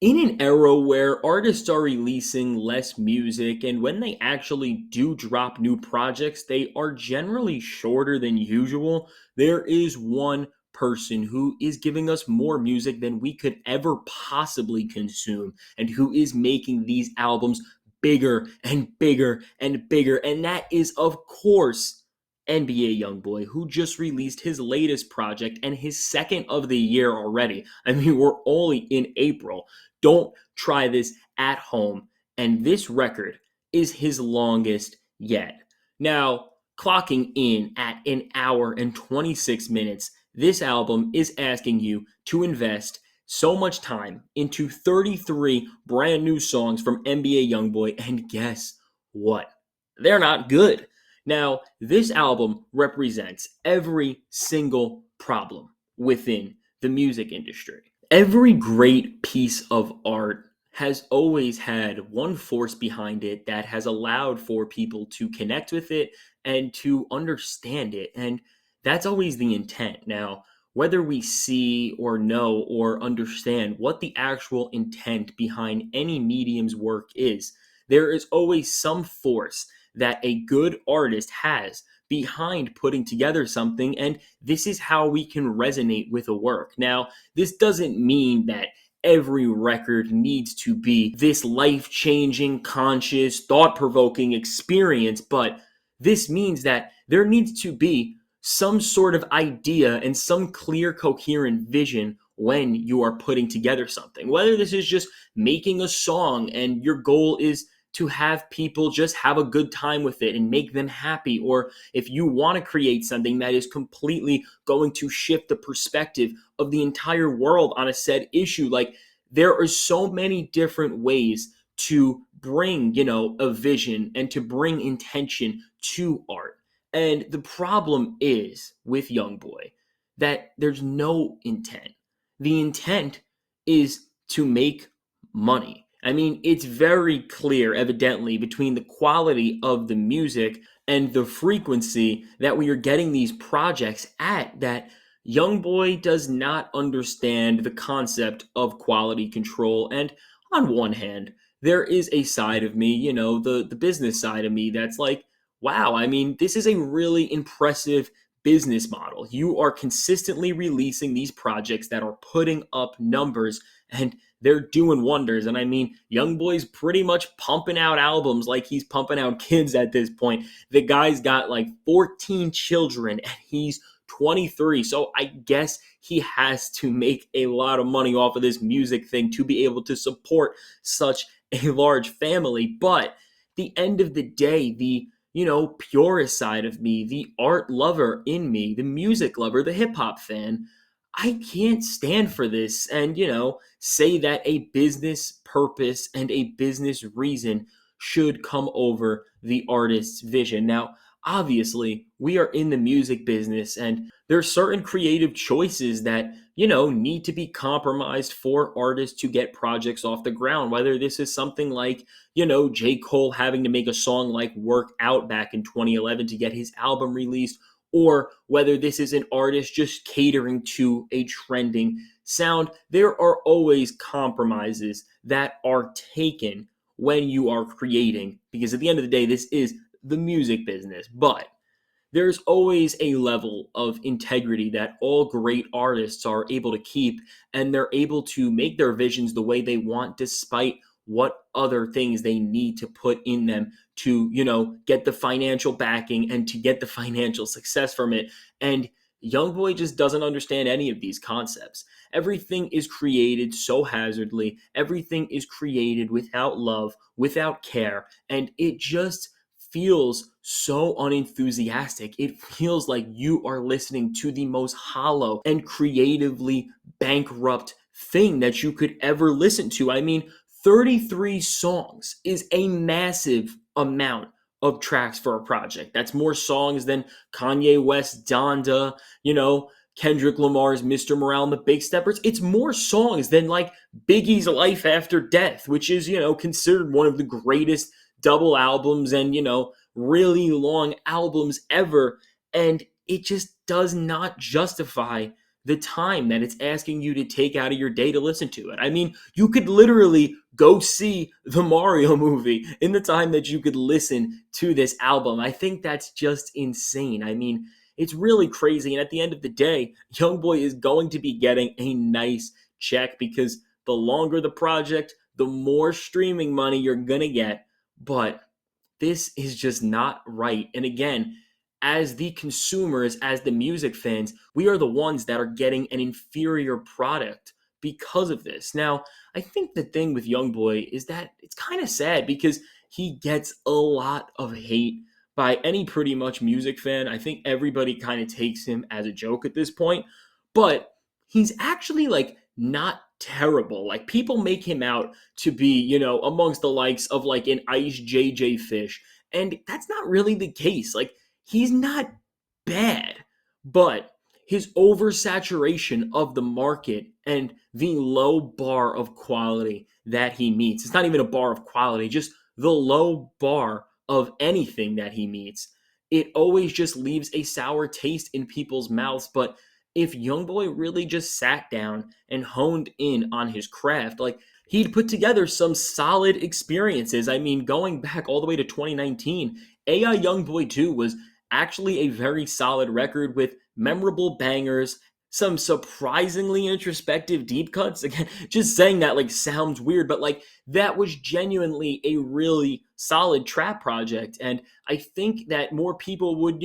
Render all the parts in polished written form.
In an era where artists are releasing less music and when they actually do drop new projects, they are generally shorter than usual, there is one person who is giving us more music than we could ever possibly consume and who is making these albums bigger and bigger and bigger. And that is, of course, NBA Youngboy, who just released his latest project and his second of the year already. I mean, we're only in April. Don't try this at home. And this record is his longest yet. Now, clocking in at an hour and 26 minutes, this album is asking you to invest so much time into 33 brand new songs from NBA Youngboy. And guess what? They're not good. Now, this album represents every single problem within the music industry. Every great piece of art has always had one force behind it that has allowed for people to connect with it and to understand it. And that's always the intent. Now, whether we see or know or understand what the actual intent behind any medium's work is, there is always some force that a good artist has behind putting together something, and this is how we can resonate with a work. Now, this doesn't mean that every record needs to be this life changing, conscious, thought provoking experience, but this means that there needs to be some sort of idea and some clear, coherent vision when you are putting together something. Whether this is just making a song and your goal is to have people just have a good time with it and make them happy, or if you want to create something that is completely going to shift the perspective of the entire world on a said issue. Like, there are so many different ways to bring, a vision and to bring intention to art. And the problem is with Youngboy that there's no intent. The intent is to make money. I mean, it's very clear, evidently, between the quality of the music and the frequency that we are getting these projects at, that Youngboy does not understand the concept of quality control. And on one hand, there is a side of me, the business side of me, that's like, wow, I mean, this is a really impressive business model. You are consistently releasing these projects that are putting up numbers, and they're doing wonders. And I mean, Youngboy's pretty much pumping out albums like he's pumping out kids at this point. The guy's got like 14 children and he's 23. So I guess he has to make a lot of money off of this music thing to be able to support such a large family. But the end of the day, the purist side of me, the art lover in me, the music lover, the hip hop fan, I can't stand for this and, say that a business purpose and a business reason should come over the artist's vision. Now, obviously, we are in the music business and there's certain creative choices that, need to be compromised for artists to get projects off the ground. Whether this is something like, J. Cole having to make a song like Work Out back in 2011 to get his album released, or whether this is an artist just catering to a trending sound, there are always compromises that are taken when you are creating, because at the end of the day, this is the music business. But there's always a level of integrity that all great artists are able to keep, and they're able to make their visions the way they want despite what other things they need to put in them to, get the financial backing and to get the financial success from it. And Youngboy just doesn't understand any of these concepts. Everything is created so hazardly. Everything is created without love, without care, and it just feels so unenthusiastic. It feels like you are listening to the most hollow and creatively bankrupt thing that you could ever listen to. I mean, 33 songs is a massive amount of tracks for a project. That's more songs than Kanye West, Donda, Kendrick Lamar's Mr. Morale and the Big Steppers. It's more songs than like Biggie's Life After Death, which is, considered one of the greatest double albums and, really long albums ever. And it just does not justify the time that it's asking you to take out of your day to listen to it. I mean, you could literally go see the Mario movie in the time that you could listen to this album. I think that's just insane. I mean, it's really crazy. And at the end of the day, Youngboy is going to be getting a nice check because the longer the project, the more streaming money you're going to get. But this is just not right. And again, as the consumers, as the music fans, we are the ones that are getting an inferior product because of this. Now, I think the thing with Youngboy is that it's kind of sad because he gets a lot of hate by any pretty much music fan. I think everybody kind of takes him as a joke at this point, but he's actually like not terrible. Like people make him out to be, amongst the likes of like an Ice JJ Fish. And that's not really the case. Like he's not bad, but his oversaturation of the market and the low bar of quality that he meets. It's not even a bar of quality, just the low bar of anything that he meets. It always just leaves a sour taste in people's mouths. But if Youngboy really just sat down and honed in on his craft, like he'd put together some solid experiences. I mean, going back all the way to 2019, AI Youngboy 2 was actually a very solid record with memorable bangers, some surprisingly introspective deep cuts. Again, just saying that like sounds weird, but like that was genuinely a really solid trap project. And I think that more people would,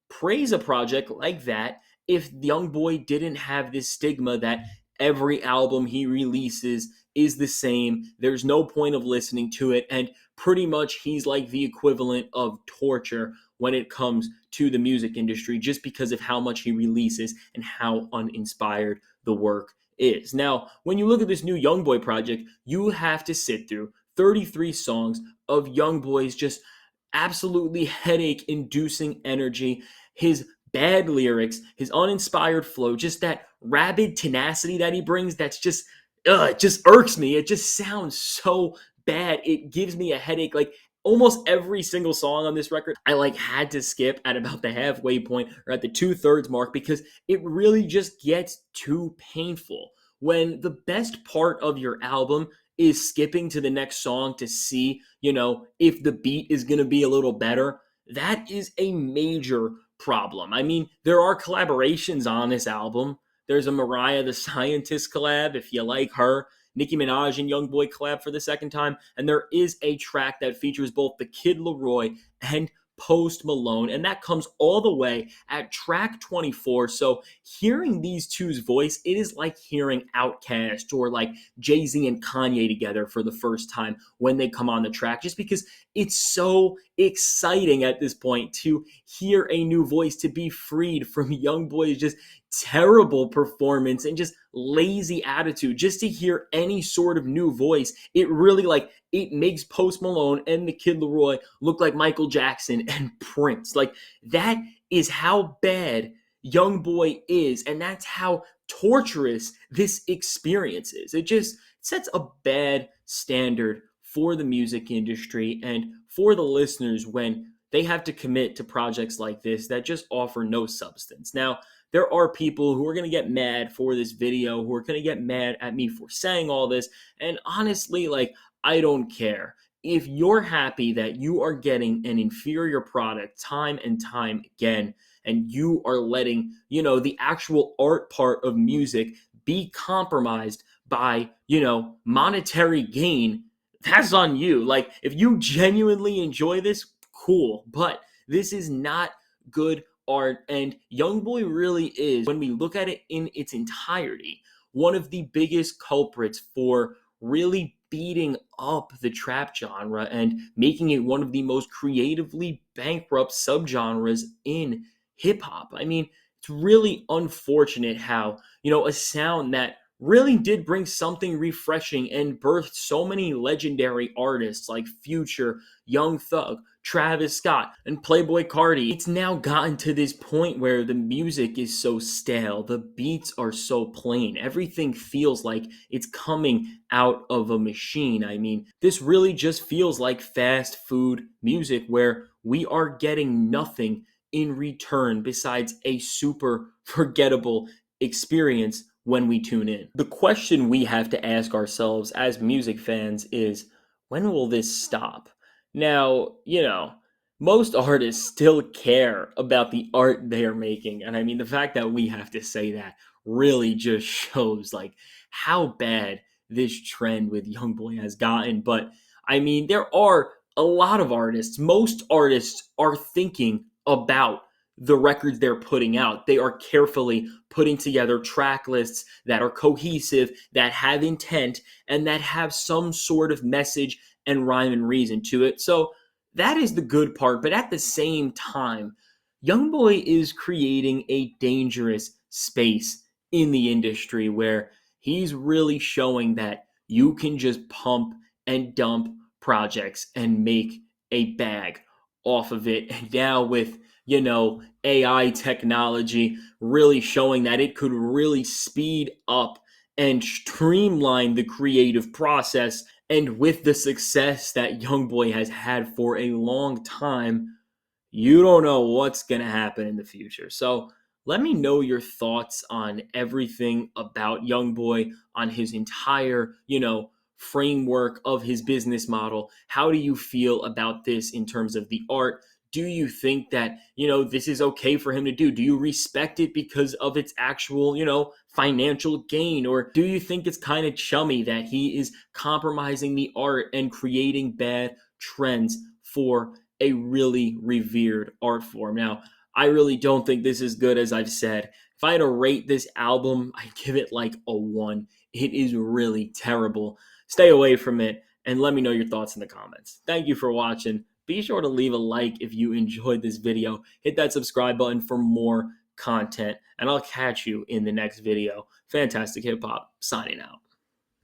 praise a project like that if Youngboy didn't have this stigma that every album he releases is the same. There's no point of listening to it. And pretty much he's like the equivalent of torture when it comes to the music industry just because of how much he releases and how uninspired the work is. Now, when you look at this new Youngboy project, you have to sit through 33 songs of Youngboy's just absolutely headache inducing energy, his bad lyrics, his uninspired flow, just that rabid tenacity that he brings that's just it just irks me. It just sounds so bad. It gives me a headache. Like almost every single song on this record, I like had to skip at about the halfway point or at the 2/3 mark because it really just gets too painful. When the best part of your album is skipping to the next song to see, if the beat is going to be a little better, that is a major problem. I mean, there are collaborations on this album. There's a Mariah the Scientist collab, if you like her. Nicki Minaj and Youngboy collab for the second time. And there is a track that features both the Kid Laroi and Post Malone. And that comes all the way at track 24. So hearing these two's voice, it is like hearing Outkast or like Jay-Z and Kanye together for the first time when they come on the track, just because it's so exciting at this point to hear a new voice, to be freed from Youngboy's just terrible performance and just lazy attitude. Just to hear any sort of new voice, it really like it makes Post Malone and the Kid Laroi look like Michael Jackson and Prince. Like that is how bad Youngboy is, and that's how torturous this experience is. It just sets a bad standard for the music industry and for the listeners when they have to commit to projects like this that just offer no substance. Now, there are people who are going to get mad for this video, who are going to get mad at me for saying all this. And honestly, like, I don't care. If you're happy that you are getting an inferior product time and time again, and you are letting, the actual art part of music be compromised by, monetary gain, that's on you. Like, if you genuinely enjoy this, cool. But this is not good art. And Youngboy really is, when we look at it in its entirety, one of the biggest culprits for really beating up the trap genre and making it one of the most creatively bankrupt subgenres in hip hop. I mean, it's really unfortunate how, a sound that really did bring something refreshing and birthed so many legendary artists like Future, Young Thug, Travis Scott, and Playboy Cardi. It's now gotten to this point where the music is so stale, the beats are so plain, everything feels like it's coming out of a machine. I mean, this really just feels like fast food music where we are getting nothing in return besides a super forgettable experience when we tune in. The question we have to ask ourselves as music fans is, when will this stop? Now, most artists still care about the art they are making. And I mean, the fact that we have to say that really just shows like how bad this trend with Youngboy has gotten. But I mean, there are a lot of artists, most artists are thinking about the records they're putting out. They are carefully putting together track lists that are cohesive, that have intent, and that have some sort of message and rhyme and reason to it. So that is the good part. But at the same time, Youngboy is creating a dangerous space in the industry where he's really showing that you can just pump and dump projects and make a bag off of it. And now with, AI technology really showing that it could really speed up and streamline the creative process. And with the success that Youngboy has had for a long time, you don't know what's going to happen in the future. So let me know your thoughts on everything about Youngboy, on his entire, framework of his business model. How do you feel about this in terms of the art? Do you think that, this is okay for him to do? Do you respect it because of its actual, financial gain? Or do you think it's kind of chummy that he is compromising the art and creating bad trends for a really revered art form? Now, I really don't think this is good, as I've said. If I had to rate this album, I'd give it like a 1. It is really terrible. Stay away from it and let me know your thoughts in the comments. Thank you for watching. Be sure to leave a like if you enjoyed this video. Hit that subscribe button for more content, and I'll catch you in the next video. Fantastic Hip Hop, signing out.